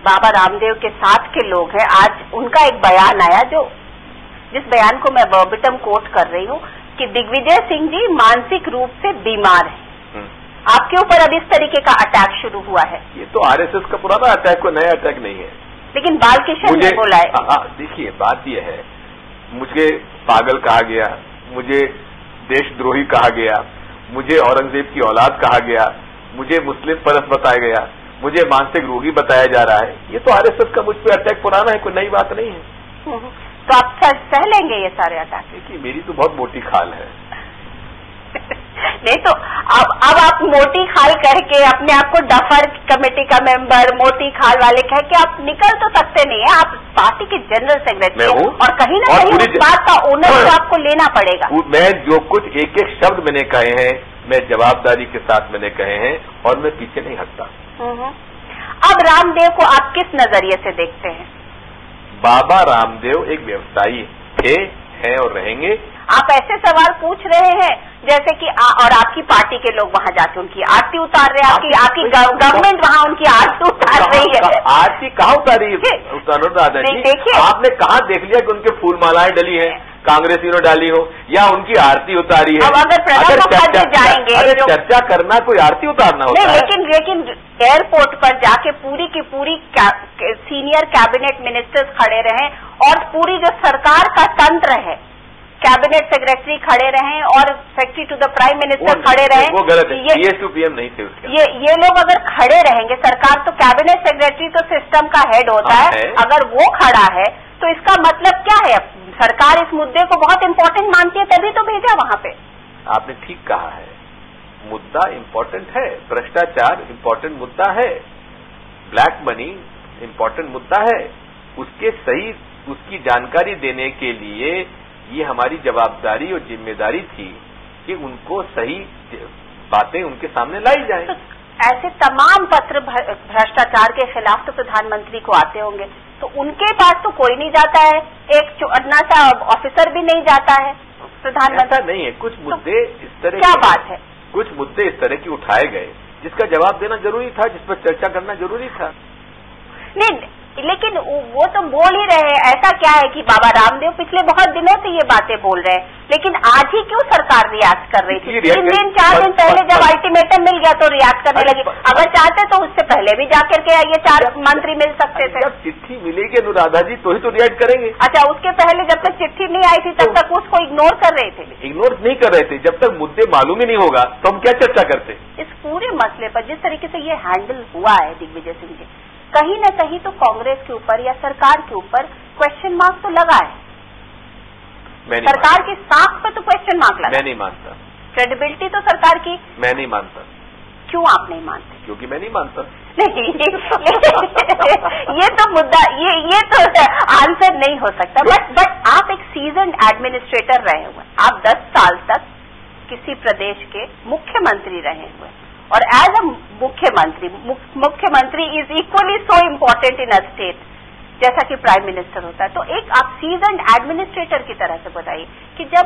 बाबा रामदेव के साथ के लोग हैं, आज उनका एक बयान आया जिस बयान को मैं वर्बिटम कोट कर रही हूँ कि दिग्विजय सिंह जी मानसिक रूप से बीमार हैं। आपके ऊपर अब इस तरीके का अटैक शुरू हुआ है। ये तो आरएसएस का पुराना अटैक, कोई नया अटैक नहीं है। लेकिन बालकिशन ने बोला है। देखिए बात यह है, मुझे पागल कहा गया, मुझे देशद्रोही कहा गया, मुझे औरंगजेब की औलाद कहा गया, मुझे मुस्लिम परस्त बताया गया, मुझे मानसिक रोगी बताया जा रहा है। ये तो आरएसएस का मुझ पर अटैक पुराना है, कोई नई बात नहीं है। तो आप सह लेंगे ये सारे अटैक? देखिए मेरी तो बहुत मोटी खाल है। नहीं तो अब आप मोटी खाल करके अपने आप को डफर कमेटी का मेंबर, मोटी खाल वाले कह के आप निकल तो सकते नहीं है। आप पार्टी के जनरल सेक्रेटरी हैं और कहीं ना कहीं उस बात का ओनर तो आपको लेना पड़ेगा। मैं जो कुछ एक एक शब्द मैंने कहे हैं, मैं जवाबदारी के साथ मैंने कहे हैं और मैं पीछे नहीं हटता। अब रामदेव को आप किस नजरिए से देखते हैं? बाबा रामदेव एक व्यवसायी थे, हैं और रहेंगे। आप ऐसे सवाल पूछ रहे हैं जैसे कि और आपकी पार्टी के लोग वहां जाके उनकी आरती उतार रहे हैं, आपकी गवर्नमेंट वहां उनकी आरती उतार रही है। आरती कहाँ उतारी अनुराधा जी? देखिए आपने कहाँ देख लिया कि उनके फूल मालाएं डली हैं, कांग्रेसियों ने डाली हो या उनकी आरती उतारी है? अब अगर जाएंगे चर्चा करना कोई आरती उतारना होता है? लेकिन एयरपोर्ट पर जाके पूरी की पूरी सीनियर कैबिनेट मिनिस्टर्स खड़े रहे और पूरी जो सरकार का तंत्र है, कैबिनेट सेक्रेटरी खड़े रहे और secretary to the prime minister खड़े रहे। वो गलत है, पीएस टू पीएम नहीं थे उसके। ये लोग अगर खड़े रहेंगे, सरकार तो कैबिनेट सेक्रेटरी तो सिस्टम का हेड होता है, अगर वो खड़ा है तो इसका मतलब क्या है? सरकार इस मुद्दे को बहुत इंपॉर्टेंट मानती है तभी तो भेजा वहां पे। आपने ठीक कहा है, मुद्दा इंपॉर्टेंट है, भ्रष्टाचार इंपॉर्टेंट मुद्दा है, ब्लैक मनी इंपॉर्टेंट मुद्दा है। उसकी जानकारी देने के लिए ये हमारी जवाबदारी और जिम्मेदारी थी कि उनको सही बातें उनके सामने लाई जाएं। तो ऐसे तमाम पत्र भ्रष्टाचार के खिलाफ तो प्रधानमंत्री को आते होंगे, तो उनके पास तो कोई नहीं जाता है, एक चुनना सा ऑफिसर भी नहीं जाता है प्रधानमंत्री। ऐसा नहीं है, कुछ मुद्दे इस तरह क्या बात है, कुछ मुद्दे इस तरह की उठाए गए जिसका जवाब देना जरूरी था, जिस पर चर्चा करना जरूरी था। नहीं, लेकिन वो तो बोल ही रहे हैं। ऐसा क्या है कि बाबा रामदेव पिछले बहुत दिनों से ये बातें बोल रहे हैं, लेकिन आज ही क्यों सरकार रिएक्ट कर रही थी? 3 दिन 4 दिन पहले जब अल्टीमेटम मिल गया तो रिएक्ट करने लगी। अगर चाहते तो उससे पहले भी जाकर के ये 4 मंत्री मिल सकते थे। जब चिट्ठी मिलेगी अनुराधा जी तो ही तो रिएक्ट करेंगे। अच्छा, उसके पहले जब तक चिट्ठी नहीं आई थी तब तक उसको इग्नोर कर रहे थे? इग्नोर नहीं कर रहे थे, जब तक मुद्दे मालूम ही नहीं होगा तो हम क्या चर्चा करते? इस पूरे मसले पर जिस तरीके से ये हैंडल हुआ है दिग्विजय सिंह जी, कहीं न कहीं तो कांग्रेस के ऊपर या सरकार के ऊपर क्वेश्चन मार्क तो लगा है। सरकार की साख पर तो क्वेश्चन मार्क लगा। मैं नहीं मानता। क्रेडिबिलिटी तो सरकार की। मैं नहीं मानता। क्यों आप नहीं मानते? क्योंकि मैं नहीं मानता। नहीं, ये तो मुद्दा, ये तो आंसर नहीं हो सकता। बट आप एक सीजन्ड एडमिनिस्ट्रेटर रहे हुए, आप 10 साल तक किसी प्रदेश के मुख्यमंत्री रहे हुए और एज अ मुख्यमंत्री is equally so important in a state जैसा कि प्राइम मिनिस्टर होता है। तो एक आप सीजन्ड एडमिनिस्ट्रेटर की तरह से बताइए कि जब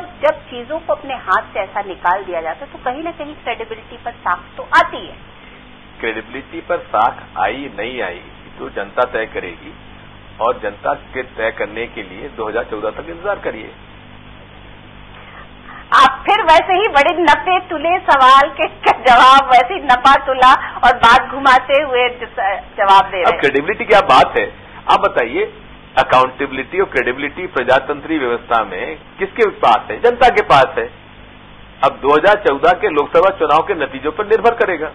चीजों को अपने हाथ से ऐसा निकाल दिया जाता है तो कहीं ना कहीं क्रेडिबिलिटी पर साख तो आती है। क्रेडिबिलिटी पर साख आई नहीं आई तो जनता तय करेगी और जनता के तय करने के लिए 2014 तक इंतजार करिए। आप फिर वैसे ही बड़े नपे तुले सवाल के जवाब, वैसे ही नपा तुला और बात घुमाते हुए जवाब दे रहे हैं। अब क्रेडिबिलिटी क्या बात है? आप बताइए, अकाउंटेबिलिटी और क्रेडिबिलिटी प्रजातंत्री व्यवस्था में किसके पास है? जनता के पास है। अब 2014 के लोकसभा चुनाव के नतीजों पर निर्भर करेगा।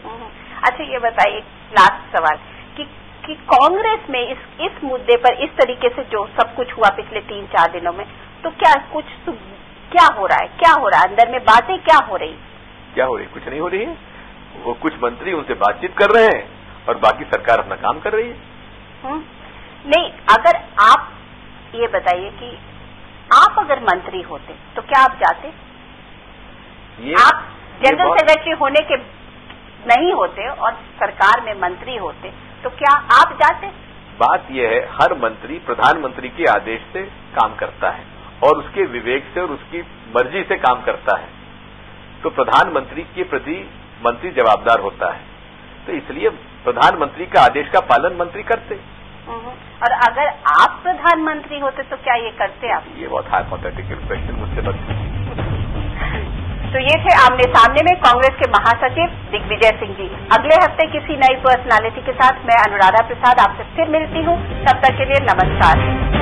अच्छा, ये बताइए लास्ट सवाल कि कांग्रेस में इस मुद्दे पर इस तरीके से जो सब कुछ हुआ पिछले 3-4 दिनों में, तो क्या हो रहा है? क्या हो रहा है अंदर में? बातें क्या हो रही? क्या हो रही? कुछ नहीं हो रही है। वो कुछ मंत्री उनसे बातचीत कर रहे हैं और बाकी सरकार अपना काम कर रही है। नहीं, अगर आप ये बताइए कि आप अगर मंत्री होते तो क्या आप जाते? आप जनरल सेक्रेटरी होने के नहीं होते और सरकार में मंत्री होते तो क्या आप जाते? बात यह है, हर मंत्री प्रधानमंत्री के आदेश से काम करता है और उसके विवेक से और उसकी मर्जी से काम करता है, तो प्रधानमंत्री के प्रति मंत्री जवाबदार होता है। तो इसलिए प्रधानमंत्री का आदेश का पालन मंत्री करते। और अगर आप प्रधानमंत्री होते तो क्या ये करते आप? ये बहुत हाइपोथेटिकल क्वेश्चन मुझसे मत। तो ये थे आमने सामने में कांग्रेस के महासचिव दिग्विजय सिंह जी। अगले हफ्ते किसी नई पर्सनालिटी के साथ मैं अनुराधा प्रसाद आपसे फिर मिलती हूँ। तब तक के लिए नमस्कार।